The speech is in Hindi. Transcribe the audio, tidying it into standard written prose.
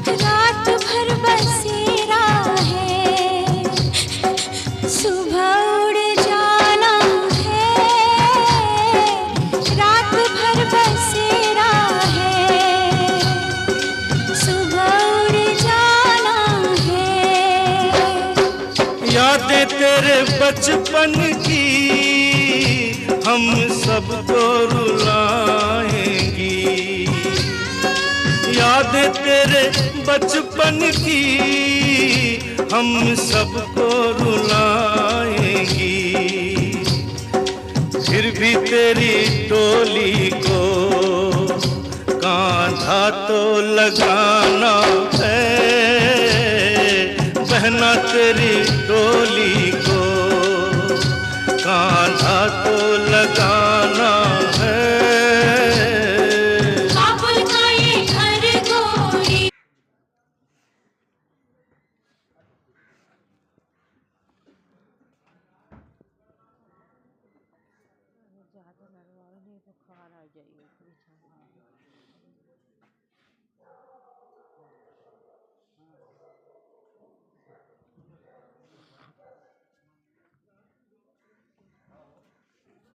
रात भर बसेरा है, सुबह उड़ जाना है। रात भर बसेरा है, सुबह उड़ जाना है। यादें तेरे बचपन की हम सबको रुलाएंगी। यादें तेरे बचपन की हम सबको रुलाएंगी। फिर भी तेरी डोली को कांधा तो लगाना है। बहना तेरी डोली को कांधा तो लगाना है। काबुल का ये घर गोरी। ज़्यादा लड़वा नहीं, बुखार आ जाएगी।